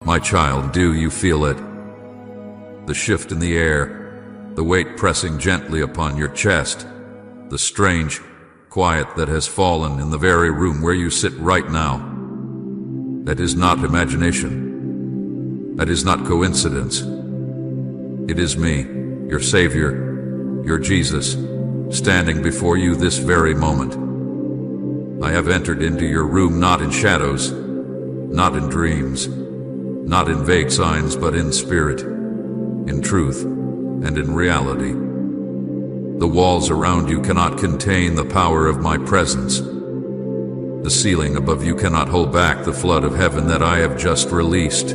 My child, do you feel it? The shift in the air, the weight pressing gently upon your chest, the strange quiet that has fallen in the very room where you sit right now. That is not imagination. That is not coincidence. It is me, your Savior, your Jesus, standing before you this very moment. I have entered into your room not in shadows, not in dreams, not in vague signs, but in spirit, in truth, and in reality. The walls around you cannot contain the power of my presence. The ceiling above you cannot hold back the flood of heaven that I have just released.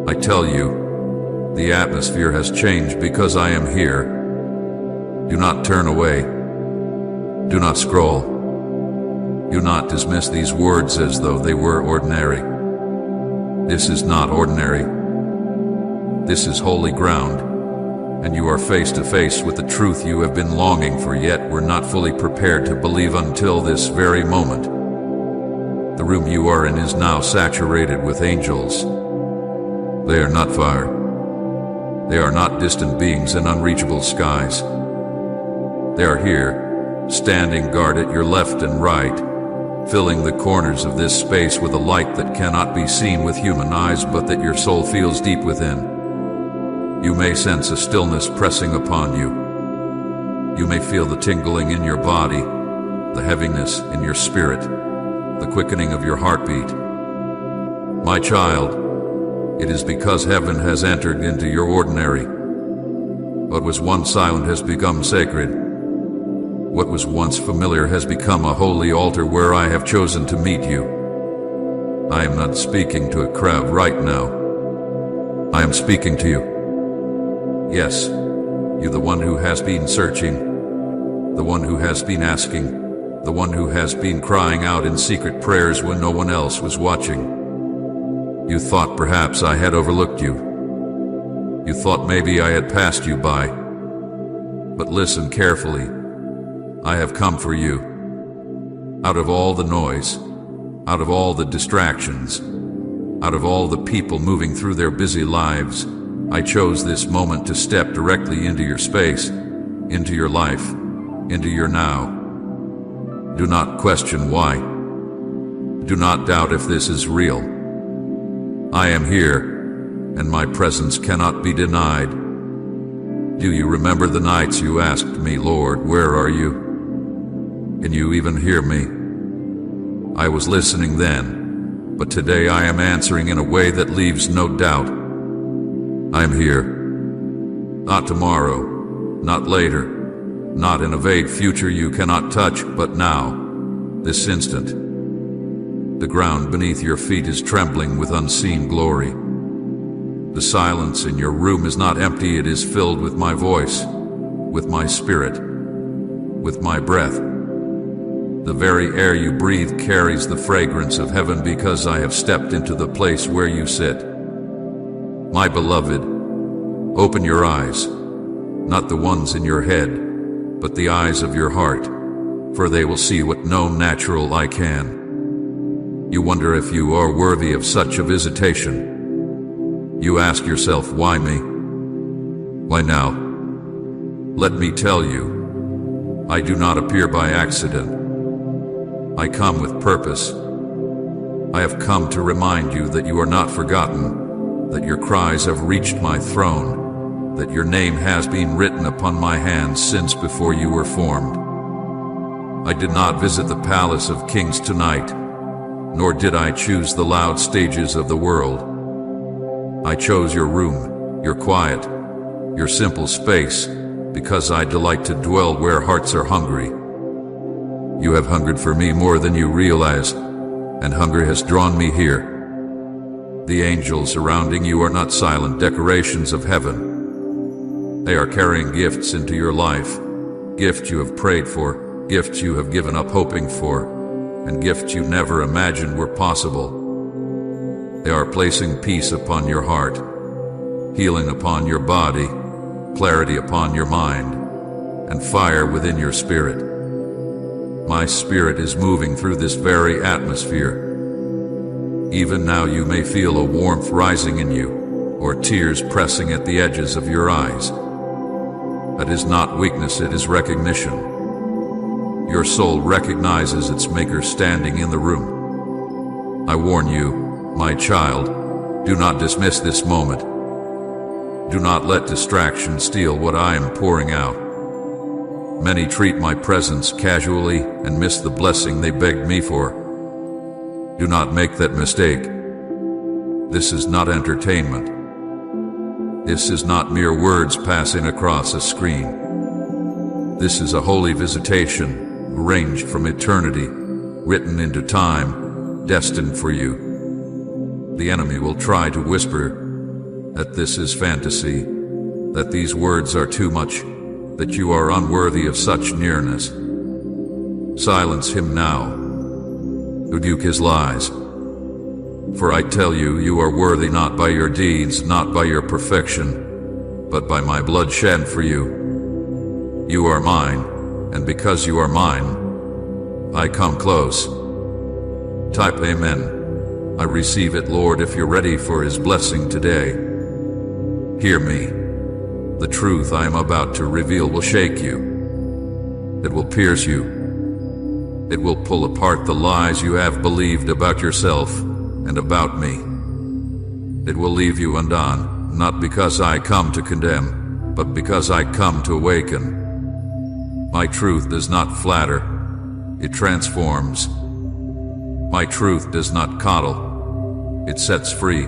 I tell you, the atmosphere has changed because I am here. Do not turn away. Do not scroll. Do not dismiss these words as though they were ordinary. This is not ordinary. This is holy ground, and you are face to face with the truth you have been longing for, yet were not fully prepared to believe until this very moment. The room you are in is now saturated with angels. They are not fire. They are not distant beings in unreachable skies. They are here, standing guard at your left and right, filling the corners of this space with a light that cannot be seen with human eyes, but that your soul feels deep within. You may sense a stillness pressing upon you. You may feel the tingling in your body, the heaviness in your spirit, the quickening of your heartbeat. My child, it is because heaven has entered into your ordinary. What was once silent has become sacred. What was once familiar has become a holy altar where I have chosen to meet you. I am not speaking to a crowd right now. I am speaking to you. Yes, you, the one who has been searching, the one who has been asking, the one who has been crying out in secret prayers when no one else was watching. You thought perhaps I had overlooked you. You thought maybe I had passed you by. But listen carefully. I have come for you. Out of all the noise, out of all the distractions, out of all the people moving through their busy lives, I chose this moment to step directly into your space, into your life, into your now. Do not question why. Do not doubt if this is real. I am here, and my presence cannot be denied. Do you remember the nights you asked me, Lord, where are you? Can you even hear me? I was listening then, but today I am answering in a way that leaves no doubt. I am here. Not tomorrow, not later, not in a vague future you cannot touch, but now, this instant. The ground beneath your feet is trembling with unseen glory. The silence in your room is not empty, it is filled with my voice, with my spirit, with my breath. The very air you breathe carries the fragrance of heaven because I have stepped into the place where you sit. My beloved, open your eyes, not the ones in your head, but the eyes of your heart, for they will see what no natural eye can. You wonder if you are worthy of such a visitation. You ask yourself, why me? Why now? Let me tell you, I do not appear by accident. I come with purpose. I have come to remind you that you are not forgotten, that your cries have reached my throne, that your name has been written upon my hands since before you were formed. I did not visit the palace of kings tonight, nor did I choose the loud stages of the world. I chose your room, your quiet, your simple space, because I delight to dwell where hearts are hungry. You have hungered for me more than you realize, and hunger has drawn me here. The angels surrounding you are not silent decorations of heaven. They are carrying gifts into your life, gifts you have prayed for, gifts you have given up hoping for, and gifts you never imagined were possible. They are placing peace upon your heart, healing upon your body, clarity upon your mind, and fire within your spirit. My spirit is moving through this very atmosphere. Even now you may feel a warmth rising in you, or tears pressing at the edges of your eyes. That is not weakness, it is recognition. Your soul recognizes its maker standing in the room. I warn you, my child, do not dismiss this moment. Do not let distraction steal what I am pouring out. Many treat my presence casually and miss the blessing they begged me for. Do not make that mistake. This is not entertainment. This is not mere words passing across a screen. This is a holy visitation, arranged from eternity, written into time, destined for you. The enemy will try to whisper that this is fantasy, that these words are too much, that you are unworthy of such nearness. Silence him now. Rebuke his lies. For I tell you, you are worthy not by your deeds, not by your perfection, but by my blood shed for you. You are mine, and because you are mine, I come close. Type Amen. I receive it, Lord, if you're ready for His blessing today. Hear me. The truth I am about to reveal will shake you. It will pierce you. It will pull apart the lies you have believed about yourself and about me. It will leave you undone, not because I come to condemn, but because I come to awaken. My truth does not flatter, it transforms. My truth does not coddle, it sets free.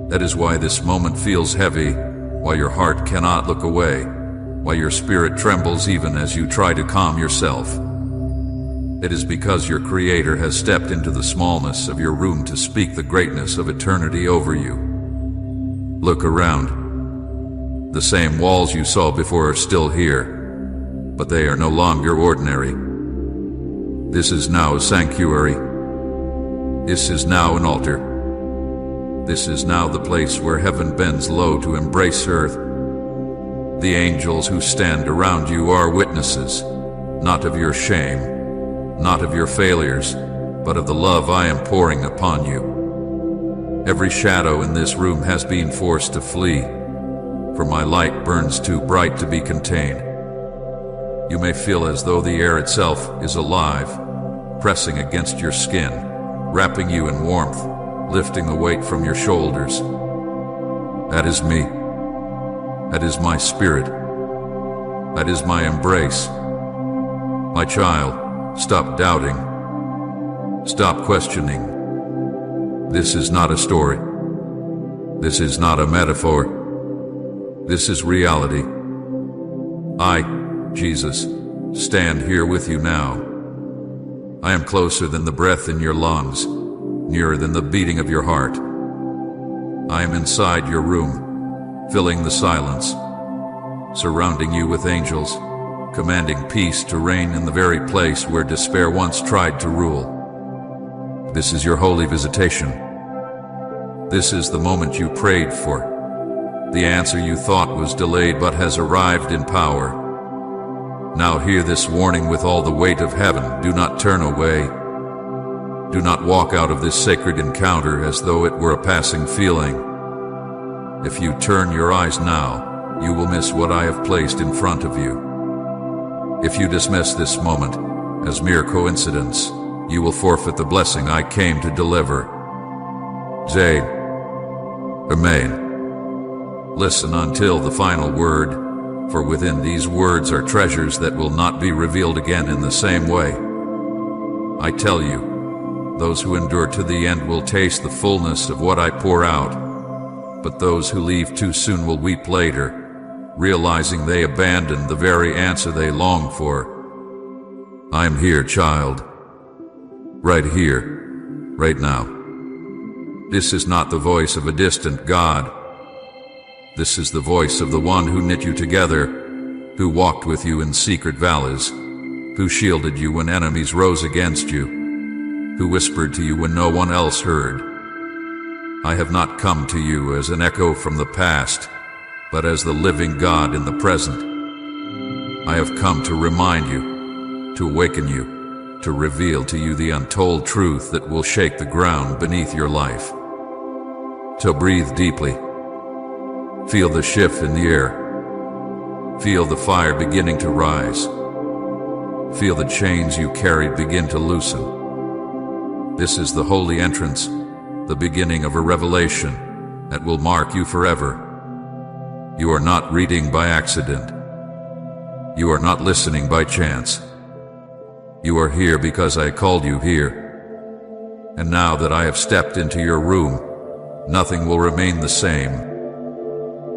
That is why this moment feels heavy, why your heart cannot look away, why your spirit trembles even as you try to calm yourself. It is because your Creator has stepped into the smallness of your room to speak the greatness of eternity over you. Look around. The same walls you saw before are still here, but they are no longer ordinary. This is now a sanctuary. This is now an altar. This is now the place where heaven bends low to embrace earth. The angels who stand around you are witnesses, not of your shame, not of your failures, but of the love I am pouring upon you. Every shadow in this room has been forced to flee, for my light burns too bright to be contained. You may feel as though the air itself is alive, pressing against your skin, wrapping you in warmth, lifting the weight from your shoulders. That is me. That is my spirit. That is my embrace. My child, stop doubting. Stop questioning. This is not a story. This is not a metaphor. This is reality. I, Jesus, stand here with you now. I am closer than the breath in your lungs, nearer than the beating of your heart. I am inside your room, filling the silence, surrounding you with angels, commanding peace to reign in the very place where despair once tried to rule. This is your holy visitation. This is the moment you prayed for, the answer you thought was delayed but has arrived in power. Now hear this warning with all the weight of heaven. Do not turn away. Do not walk out of this sacred encounter as though it were a passing feeling. If you turn your eyes now, you will miss what I have placed in front of you. If you dismiss this moment as mere coincidence, you will forfeit the blessing I came to deliver. Zayd, Amen. Listen until the final word, for within these words are treasures that will not be revealed again in the same way. I tell you, those who endure to the end will taste the fullness of what I pour out, but those who leave too soon will weep later, realizing they abandoned the very answer they longed for. I am here, child. Right here, right now. This is not the voice of a distant God. This is the voice of the one who knit you together, who walked with you in secret valleys, who shielded you when enemies rose against you, who whispered to you when no one else heard. I have not come to you as an echo from the past, but as the living God in the present. I have come to remind you, to awaken you, to reveal to you the untold truth that will shake the ground beneath your life. So breathe deeply. Feel the shift in the air. Feel the fire beginning to rise. Feel the chains you carried begin to loosen. This is the holy entrance, the beginning of a revelation that will mark you forever. You are not reading by accident. You are not listening by chance. You are here because I called you here. And now that I have stepped into your room, nothing will remain the same.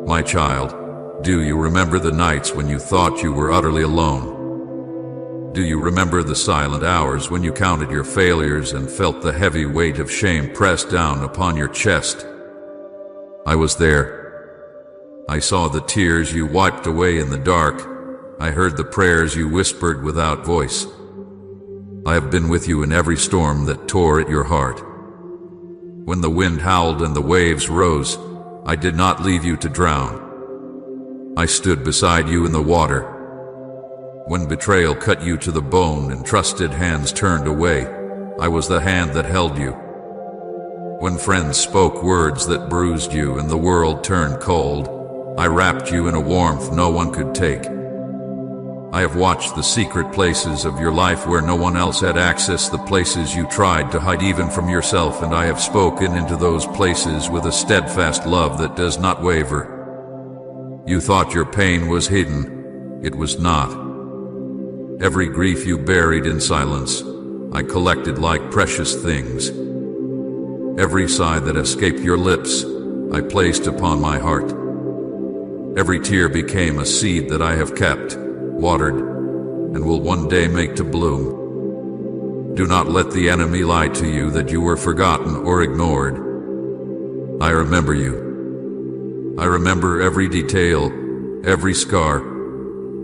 My child, do you remember the nights when you thought you were utterly alone? Do you remember the silent hours when you counted your failures and felt the heavy weight of shame pressed down upon your chest? I was there. I saw the tears you wiped away in the dark. I heard the prayers you whispered without voice. I have been with you in every storm that tore at your heart. When the wind howled and the waves rose, I did not leave you to drown. I stood beside you in the water. When betrayal cut you to the bone and trusted hands turned away, I was the hand that held you. When friends spoke words that bruised you and the world turned cold, I wrapped you in a warmth no one could take. I have watched the secret places of your life where no one else had access, the places you tried to hide even from yourself, and I have spoken into those places with a steadfast love that does not waver. You thought your pain was hidden. It was not. Every grief you buried in silence, I collected like precious things. Every sigh that escaped your lips, I placed upon my heart. Every tear became a seed that I have kept, watered, and will one day make to bloom. Do not let the enemy lie to you that you were forgotten or ignored. I remember you. I remember every detail, every scar,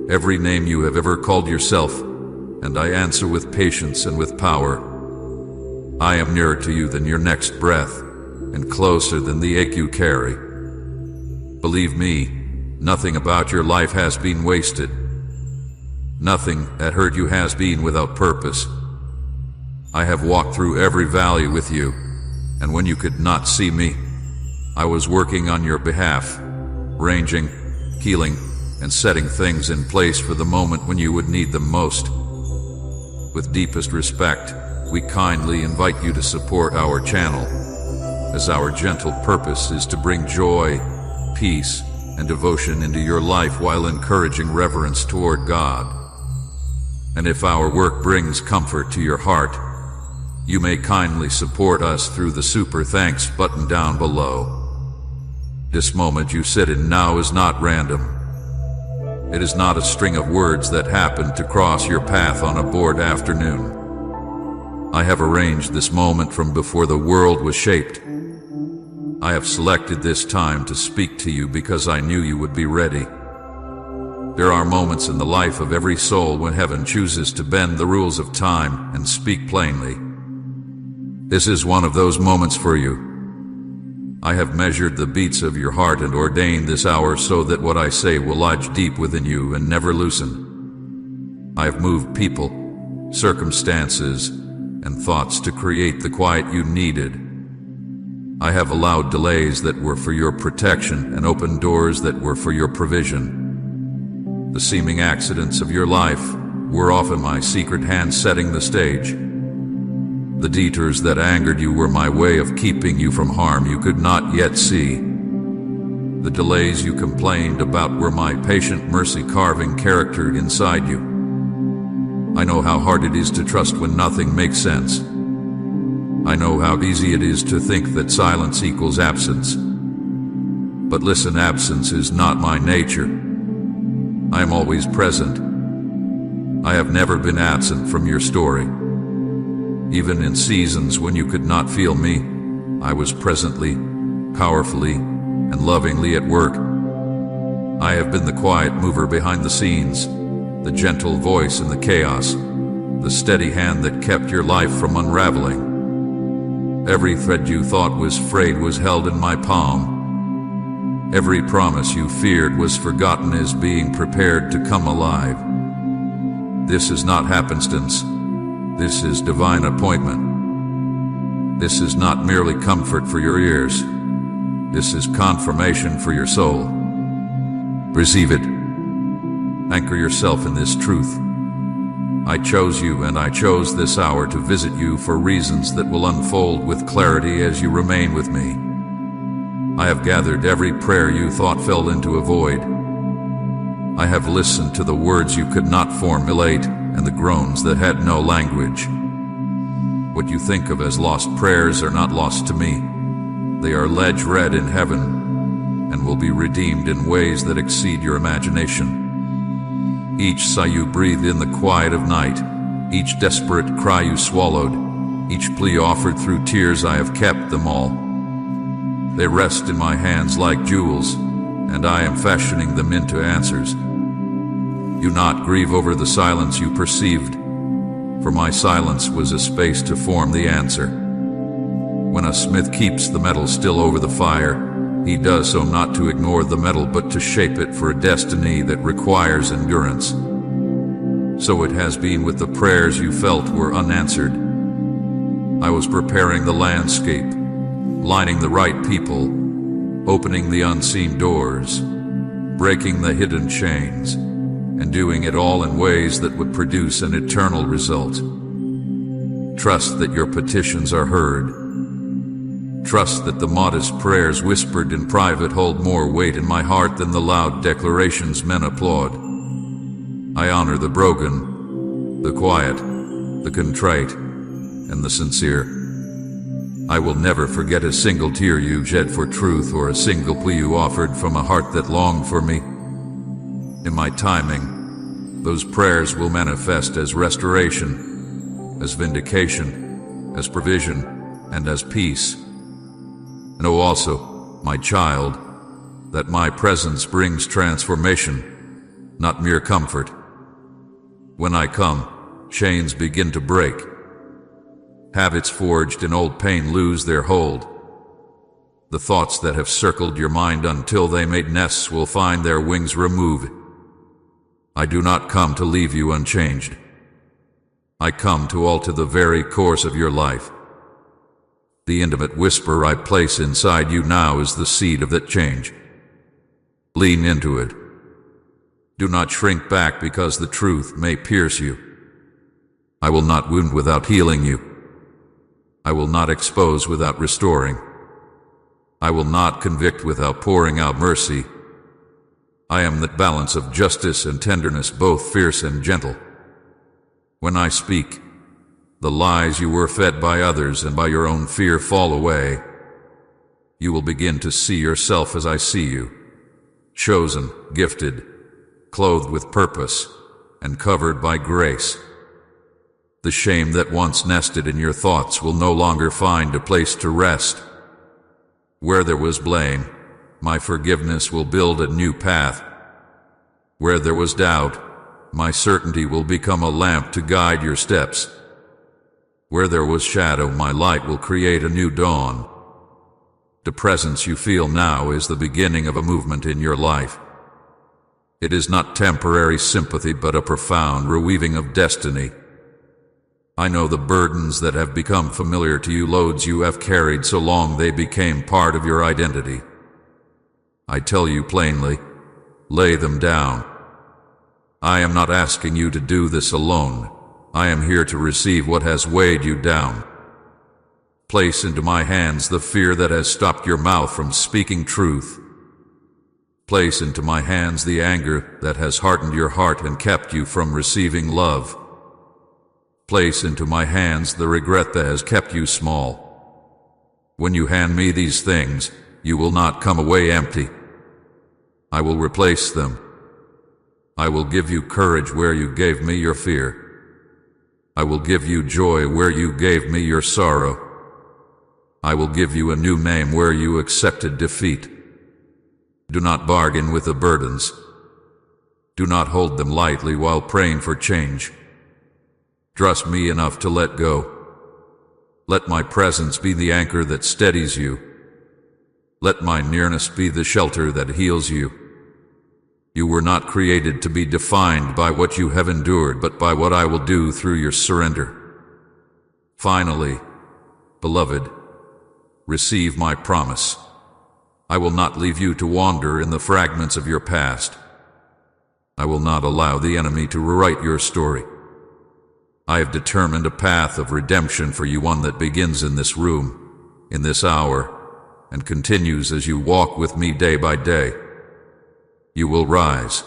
every name you have ever called yourself, and I answer with patience and with power. I am nearer to you than your next breath, and closer than the ache you carry. Believe me, nothing about your life has been wasted. Nothing that hurt you has been without purpose. I have walked through every valley with you, and when you could not see me, I was working on your behalf, arranging, healing, and setting things in place for the moment when you would need them most. With deepest respect, we kindly invite you to support our channel, as our gentle purpose is to bring joy, peace, and devotion into your life while encouraging reverence toward God. And if our work brings comfort to your heart, you may kindly support us through the Super Thanks button down below. This moment you sit in now is not random. It is not a string of words that happened to cross your path on a bored afternoon. I have arranged this moment from before the world was shaped. I have selected this time to speak to you because I knew you would be ready. There are moments in the life of every soul when heaven chooses to bend the rules of time and speak plainly. This is one of those moments for you. I have measured the beats of your heart and ordained this hour so that what I say will lodge deep within you and never loosen. I have moved people, circumstances, and thoughts to create the quiet you needed. I have allowed delays that were for your protection and opened doors that were for your provision. The seeming accidents of your life were often my secret hand setting the stage. The detours that angered you were my way of keeping you from harm you could not yet see. The delays you complained about were my patient mercy carving character inside you. I know how hard it is to trust when nothing makes sense. I know how easy it is to think that silence equals absence. But listen, absence is not my nature. I am always present. I have never been absent from your story. Even in seasons when you could not feel me, I was presently, powerfully, and lovingly at work. I have been the quiet mover behind the scenes, the gentle voice in the chaos, the steady hand that kept your life from unraveling. Every thread you thought was frayed was held in my palm. Every promise you feared was forgotten as being prepared to come alive. This is not happenstance. This is divine appointment. This is not merely comfort for your ears. This is confirmation for your soul. Receive it. Anchor yourself in this truth. I chose you, and I chose this hour to visit you for reasons that will unfold with clarity as you remain with me. I have gathered every prayer you thought fell into a void. I have listened to the words you could not formulate and the groans that had no language. What you think of as lost prayers are not lost to me. They are ledge read in heaven and will be redeemed in ways that exceed your imagination. Each sigh you breathed in the quiet of night, each desperate cry you swallowed, each plea offered through tears, I have kept them all. They rest in my hands like jewels, and I am fashioning them into answers. Do not grieve over the silence you perceived, for my silence was a space to form the answer. When a smith keeps the metal still over the fire, he does so not to ignore the metal, but to shape it for a destiny that requires endurance. So it has been with the prayers you felt were unanswered. I was preparing the landscape, lining the right people, opening the unseen doors, breaking the hidden chains, and doing it all in ways that would produce an eternal result. Trust that your petitions are heard. Trust that the modest prayers whispered in private hold more weight in my heart than the loud declarations men applaud. I honor the broken, the quiet, the contrite, and the sincere. I will never forget a single tear you shed for truth or a single plea you offered from a heart that longed for me. In my timing, those prayers will manifest as restoration, as vindication, as provision, and as peace. Know also, my child, that my presence brings transformation, not mere comfort. When I come, chains begin to break. Habits forged in old pain lose their hold. The thoughts that have circled your mind until they made nests will find their wings removed. I do not come to leave you unchanged. I come to alter the very course of your life. The intimate whisper I place inside you now is the seed of that change. Lean into it. Do not shrink back because the truth may pierce you. I will not wound without healing you. I will not expose without restoring. I will not convict without pouring out mercy. I am that balance of justice and tenderness, both fierce and gentle. When I speak, the lies you were fed by others and by your own fear fall away. You will begin to see yourself as I see you, chosen, gifted, clothed with purpose, and covered by grace. The shame that once nested in your thoughts will no longer find a place to rest. Where there was blame, my forgiveness will build a new path. Where there was doubt, my certainty will become a lamp to guide your steps. Where there was shadow, my light will create a new dawn. The presence you feel now is the beginning of a movement in your life. It is not temporary sympathy, but a profound reweaving of destiny. I know the burdens that have become familiar to you, loads you have carried so long they became part of your identity. I tell you plainly, lay them down. I am not asking you to do this alone. I am here to receive what has weighed you down. Place into my hands the fear that has stopped your mouth from speaking truth. Place into my hands the anger that has hardened your heart and kept you from receiving love. Place into my hands the regret that has kept you small. When you hand me these things, you will not come away empty. I will replace them. I will give you courage where you gave me your fear. I will give you joy where you gave me your sorrow. I will give you a new name where you accepted defeat. Do not bargain with the burdens. Do not hold them lightly while praying for change. Trust me enough to let go. Let my presence be the anchor that steadies you. Let my nearness be the shelter that heals you. You were not created to be defined by what you have endured, but by what I will do through your surrender. Finally, beloved, receive my promise. I will not leave you to wander in the fragments of your past. I will not allow the enemy to rewrite your story. I have determined a path of redemption for you, one that begins in this room, in this hour, and continues as you walk with me day by day. You will rise.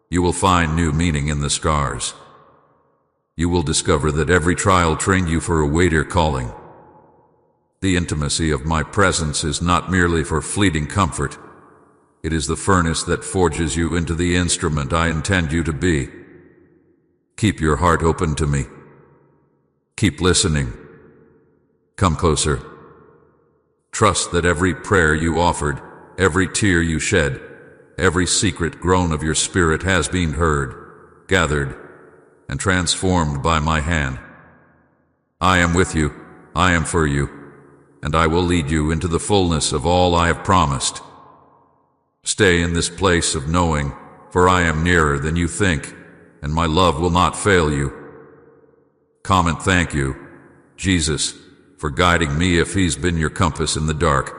You will find new meaning in the scars. You will discover that every trial trained you for a weightier calling. The intimacy of my presence is not merely for fleeting comfort. It is the furnace that forges you into the instrument I intend you to be. Keep your heart open to me. Keep listening. Come closer. Trust that every prayer you offered, every tear you shed, every secret groan of your spirit has been heard, gathered, and transformed by my hand. I am with you, I am for you, and I will lead you into the fullness of all I have promised. Stay in this place of knowing, for I am nearer than you think, and my love will not fail you. Comment thank you, Jesus, for guiding me if he's been your compass in the dark.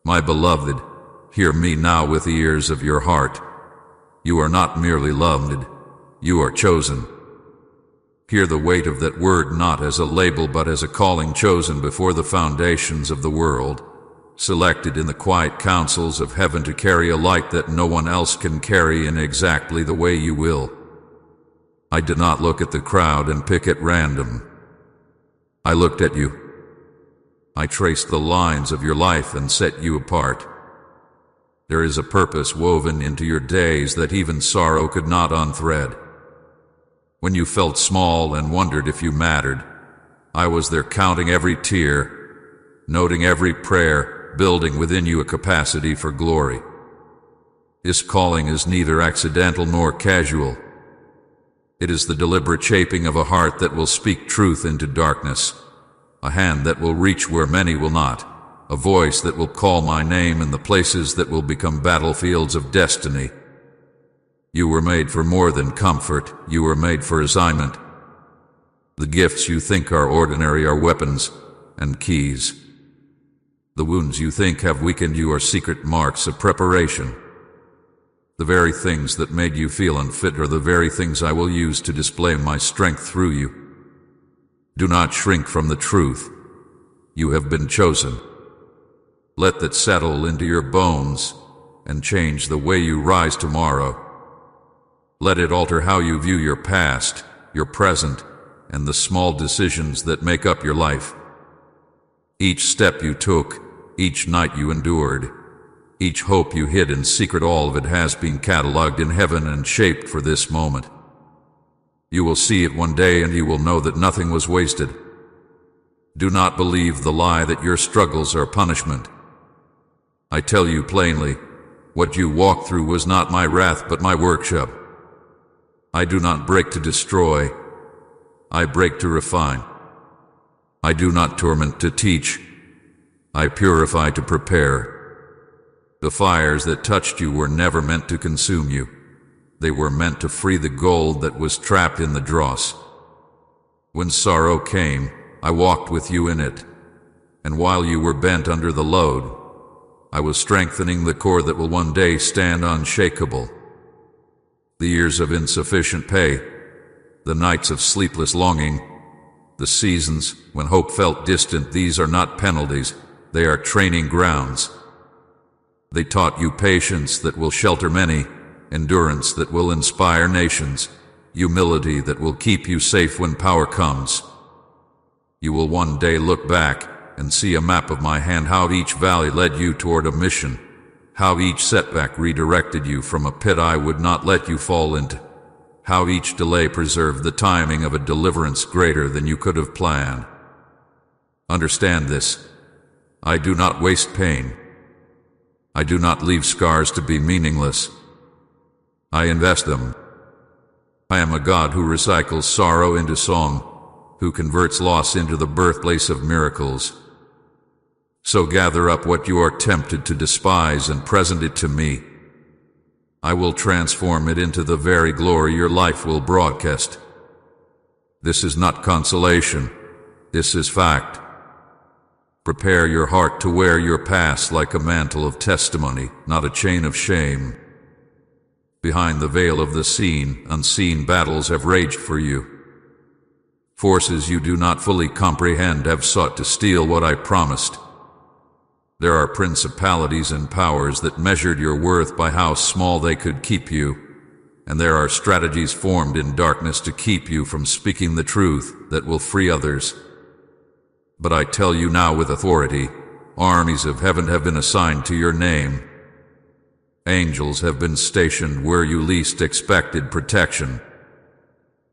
My beloved, hear me now with the ears of your heart. You are not merely loved, you are chosen. Hear the weight of that word not as a label but as a calling, chosen before the foundations of the world, selected in the quiet councils of heaven to carry a light that no one else can carry in exactly the way you will. I did not look at the crowd and pick at random. I looked at you. I traced the lines of your life and set you apart. There is a purpose woven into your days that even sorrow could not unthread. When you felt small and wondered if you mattered, I was there counting every tear, noting every prayer, building within you a capacity for glory. This calling is neither accidental nor casual. It is the deliberate shaping of a heart that will speak truth into darkness, a hand that will reach where many will not, a voice that will call my name in the places that will become battlefields of destiny. You were made for more than comfort, you were made for assignment. The gifts you think are ordinary are weapons and keys. The wounds you think have weakened you are secret marks of preparation. The very things that made you feel unfit are the very things I will use to display my strength through you. Do not shrink from the truth. You have been chosen. Let that settle into your bones and change the way you rise tomorrow. Let it alter how you view your past, your present, and the small decisions that make up your life. Each step you took, each night you endured, each hope you hid in secret, all of it has been cataloged in heaven and shaped for this moment. You will see it one day and you will know that nothing was wasted. Do not believe the lie that your struggles are punishment. I tell you plainly, what you walked through was not my wrath but my workshop. I do not break to destroy, I break to refine. I do not torment to teach, I purify to prepare. The fires that touched you were never meant to consume you. They were meant to free the gold that was trapped in the dross. When sorrow came, I walked with you in it, and while you were bent under the load, I was strengthening the core that will one day stand unshakable. The years of insufficient pay, the nights of sleepless longing, the seasons when hope felt distant, these are not penalties, they are training grounds. They taught you patience that will shelter many, endurance that will inspire nations, humility that will keep you safe when power comes. You will one day look back and see a map of my hand, how each valley led you toward a mission, how each setback redirected you from a pit I would not let you fall into, how each delay preserved the timing of a deliverance greater than you could have planned. Understand this. I do not waste pain. I do not leave scars to be meaningless. I invest them. I am a God who recycles sorrow into song, who converts loss into the birthplace of miracles. So gather up what you are tempted to despise and present it to me. I will transform it into the very glory your life will broadcast. This is not consolation. This is fact. Prepare your heart to wear your past like a mantle of testimony, not a chain of shame. Behind the veil of the seen, unseen battles have raged for you. Forces you do not fully comprehend have sought to steal what I promised. There are principalities and powers that measured your worth by how small they could keep you, and there are strategies formed in darkness to keep you from speaking the truth that will free others. But I tell you now with authority, armies of heaven have been assigned to your name. Angels have been stationed where you least expected protection.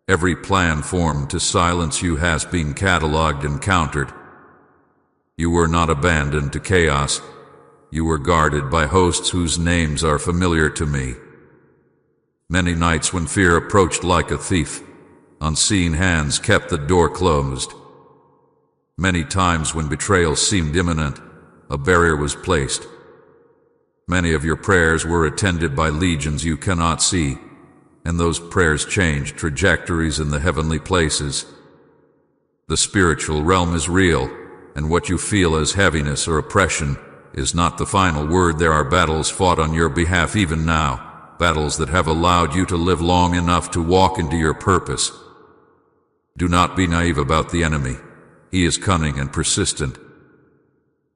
Every plan formed to silence you has been catalogued and countered. You were not abandoned to chaos. You were guarded by hosts whose names are familiar to me. Many nights when fear approached like a thief, unseen hands kept the door closed. Many times when betrayal seemed imminent, a barrier was placed. Many of your prayers were attended by legions you cannot see, and those prayers changed trajectories in the heavenly places. The spiritual realm is real, and what you feel as heaviness or oppression is not the final word. There are battles fought on your behalf even now, battles that have allowed you to live long enough to walk into your purpose. Do not be naive about the enemy. He is cunning and persistent.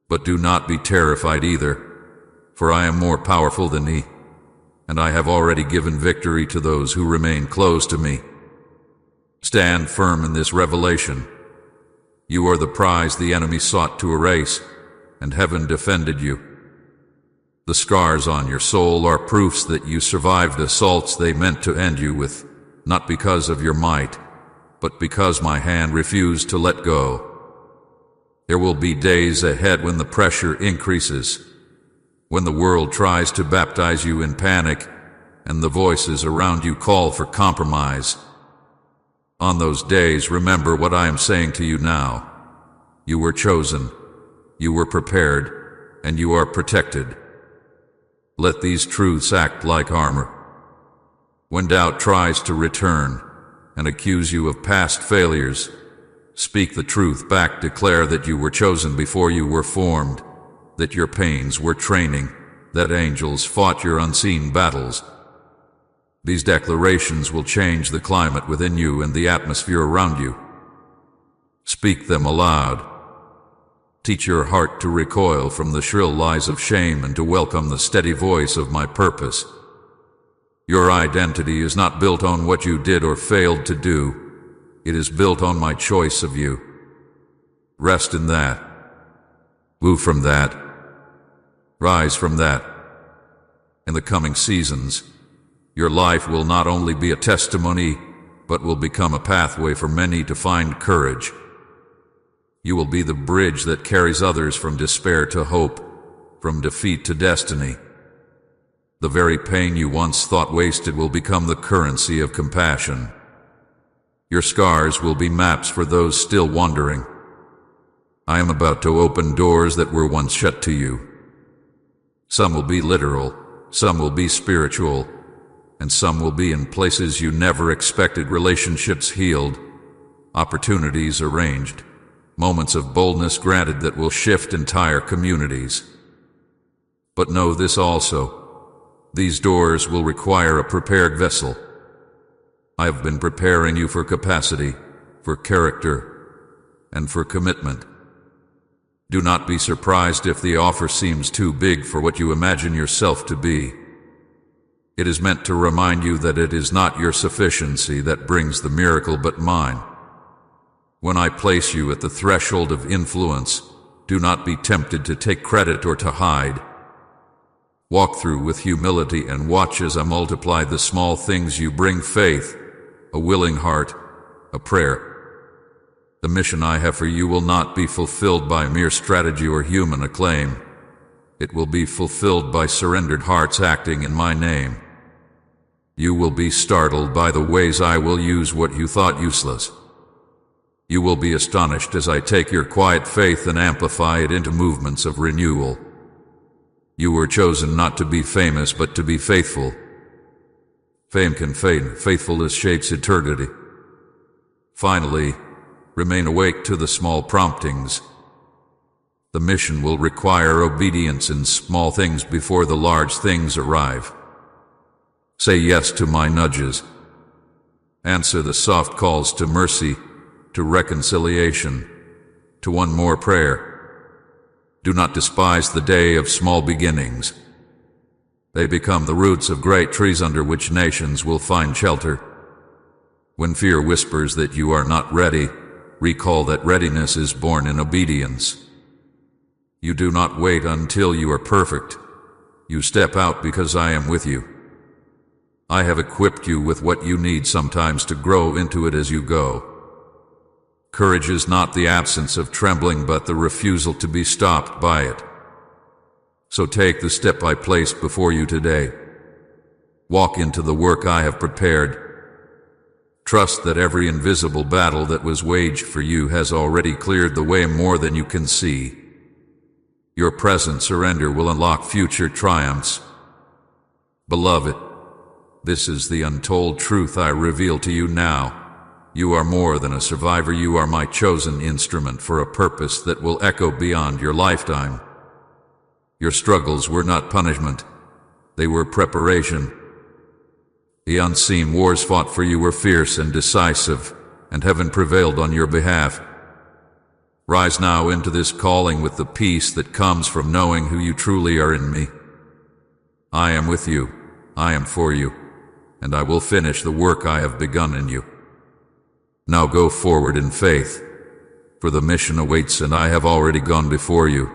But do not be terrified either, for I am more powerful than he, and I have already given victory to those who remain close to me. Stand firm in this revelation. You are the prize the enemy sought to erase, and heaven defended you. The scars on your soul are proofs that you survived assaults they meant to end you with, not because of your might, but because my hand refused to let go. There will be days ahead when the pressure increases, when the world tries to baptize you in panic, and the voices around you call for compromise. On those days, remember what I am saying to you now. You were chosen, you were prepared, and you are protected. Let these truths act like armor. When doubt tries to return and accuse you of past failures, speak the truth back. Declare that you were chosen before you were formed, that your pains were training, that angels fought your unseen battles. These declarations will change the climate within you and the atmosphere around you. Speak them aloud. Teach your heart to recoil from the shrill lies of shame and to welcome the steady voice of my purpose. Your identity is not built on what you did or failed to do. It is built on my choice of you. Rest in that. Move from that. Rise from that. In the coming seasons, your life will not only be a testimony, but will become a pathway for many to find courage. You will be the bridge that carries others from despair to hope, from defeat to destiny. The very pain you once thought wasted will become the currency of compassion. Your scars will be maps for those still wandering. I am about to open doors that were once shut to you. Some will be literal, some will be spiritual, and some will be in places you never expected. Relationships healed, opportunities arranged, moments of boldness granted that will shift entire communities. But know this also: these doors will require a prepared vessel. I have been preparing you for capacity, for character, and for commitment. Do not be surprised if the offer seems too big for what you imagine yourself to be. It is meant to remind you that it is not your sufficiency that brings the miracle, but mine. When I place you at the threshold of influence, do not be tempted to take credit or to hide. Walk through with humility and watch as I multiply the small things you bring: faith, a willing heart, a prayer. The mission I have for you will not be fulfilled by mere strategy or human acclaim. It will be fulfilled by surrendered hearts acting in my name. You will be startled by the ways I will use what you thought useless. You will be astonished as I take your quiet faith and amplify it into movements of renewal. You were chosen not to be famous, but to be faithful. Fame can fade. Faithfulness shapes eternity. Finally, remain awake to the small promptings. The mission will require obedience in small things before the large things arrive. Say yes to my nudges. Answer the soft calls to mercy, to reconciliation, to one more prayer. Do not despise the day of small beginnings. They become the roots of great trees under which nations will find shelter. When fear whispers that you are not ready, recall that readiness is born in obedience. You do not wait until you are perfect. You step out because I am with you. I have equipped you with what you need sometimes to grow into it as you go. Courage is not the absence of trembling, but the refusal to be stopped by it. So take the step I placed before you today. Walk into the work I have prepared. Trust that every invisible battle that was waged for you has already cleared the way more than you can see. Your present surrender will unlock future triumphs. Beloved, this is the untold truth I reveal to you now. You are more than a survivor. You are my chosen instrument for a purpose that will echo beyond your lifetime. Your struggles were not punishment. They were preparation. The unseen wars fought for you were fierce and decisive, and heaven prevailed on your behalf. Rise now into this calling with the peace that comes from knowing who you truly are in me. I am with you, I am for you, and I will finish the work I have begun in you. Now go forward in faith, for the mission awaits and I have already gone before you.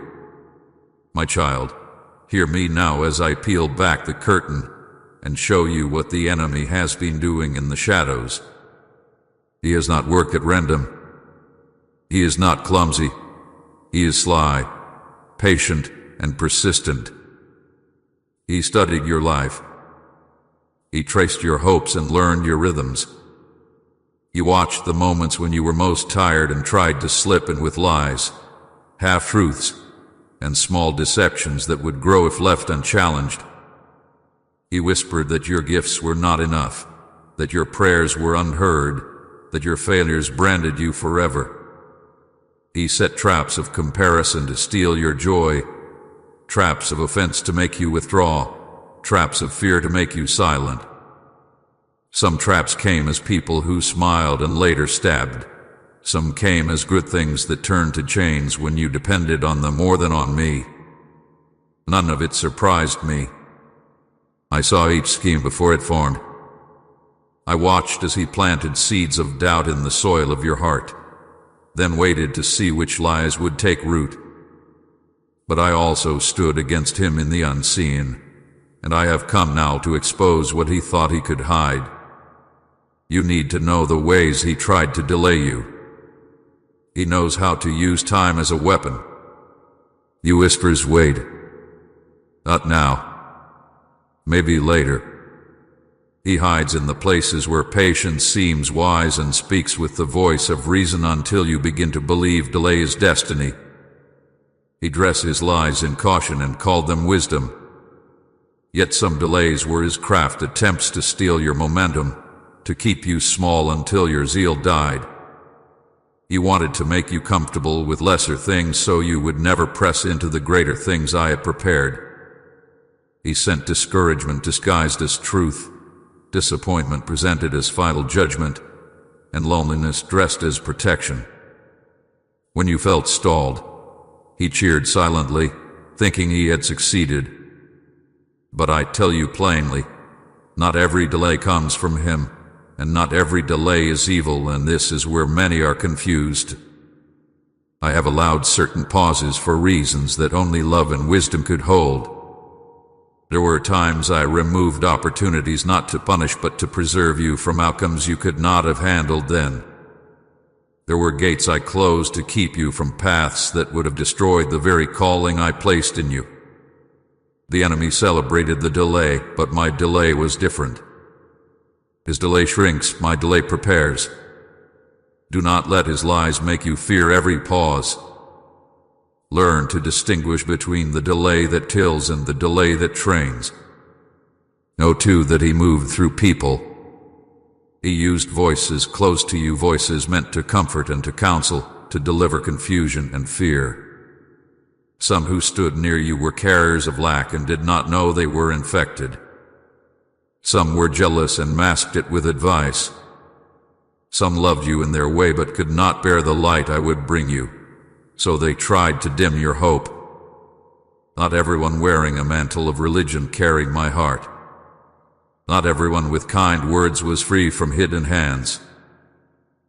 My child, hear me now as I peel back the curtain and show you what the enemy has been doing in the shadows. He has not worked at random. He is not clumsy. He is sly, patient, and persistent. He studied your life. He traced your hopes and learned your rhythms. He watched the moments when you were most tired and tried to slip in with lies, half-truths, and small deceptions that would grow if left unchallenged. He whispered that your gifts were not enough, that your prayers were unheard, that your failures branded you forever. He set traps of comparison to steal your joy, traps of offense to make you withdraw, traps of fear to make you silent. Some traps came as people who smiled and later stabbed. Some came as good things that turned to chains when you depended on them more than on me. None of it surprised me. I saw each scheme before it formed. I watched as he planted seeds of doubt in the soil of your heart, then waited to see which lies would take root. But I also stood against him in the unseen, and I have come now to expose what he thought he could hide. You need to know the ways he tried to delay you. He knows how to use time as a weapon. He whispers, wait. Not now. Maybe later. He hides in the places where patience seems wise and speaks with the voice of reason until you begin to believe delay is destiny. He dressed his lies in caution and called them wisdom. Yet some delays were his craft, attempts to steal your momentum, to keep you small until your zeal died. He wanted to make you comfortable with lesser things so you would never press into the greater things I had prepared. He sent discouragement disguised as truth, disappointment presented as final judgment, and loneliness dressed as protection. When you felt stalled, he cheered silently, thinking he had succeeded. But I tell you plainly, not every delay comes from him, and not every delay is evil, and this is where many are confused. I have allowed certain pauses for reasons that only love and wisdom could hold. There were times I removed opportunities not to punish but to preserve you from outcomes you could not have handled then. There were gates I closed to keep you from paths that would have destroyed the very calling I placed in you. The enemy celebrated the delay, but my delay was different. His delay shrinks, my delay prepares. Do not let his lies make you fear every pause. Learn to distinguish between the delay that tills and the delay that trains. Know too that he moved through people. He used voices close to you, voices meant to comfort and to counsel, to deliver confusion and fear. Some who stood near you were carriers of lack and did not know they were infected. Some were jealous and masked it with advice. Some loved you in their way but could not bear the light I would bring you, so they tried to dim your hope. Not everyone wearing a mantle of religion carried my heart. Not everyone with kind words was free from hidden hands.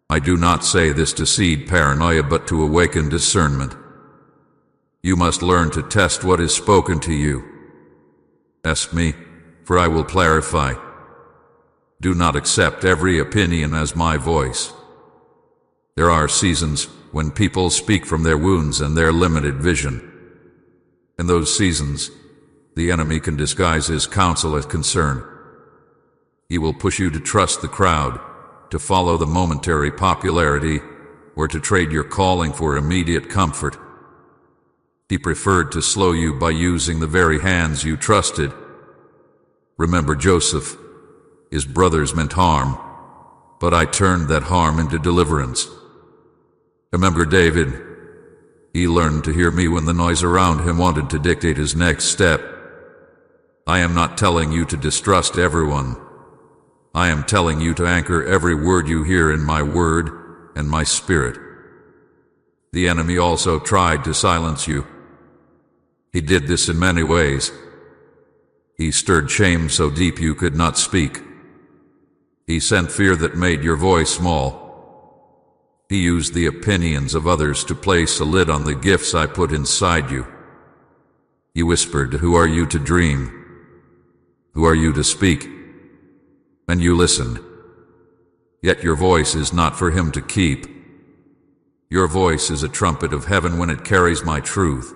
I do not say this to seed paranoia but to awaken discernment. You must learn to test what is spoken to you. Ask me, for I will clarify. Do not accept every opinion as my voice. There are seasons when people speak from their wounds and their limited vision. In those seasons, the enemy can disguise his counsel as concern. He will push you to trust the crowd, to follow the momentary popularity, or to trade your calling for immediate comfort. He preferred to slow you by using the very hands you trusted. Remember Joseph. His brothers meant harm, but I turned that harm into deliverance. Remember David. He learned to hear me when the noise around him wanted to dictate his next step. I am not telling you to distrust everyone. I am telling you to anchor every word you hear in my word and my spirit. The enemy also tried to silence you. He did this in many ways. He stirred shame so deep you could not speak. He sent fear that made your voice small. He used the opinions of others to place a lid on the gifts I put inside you. He whispered, "Who are you to dream? Who are you to speak?" And you listened. Yet your voice is not for him to keep. Your voice is a trumpet of heaven when it carries my truth.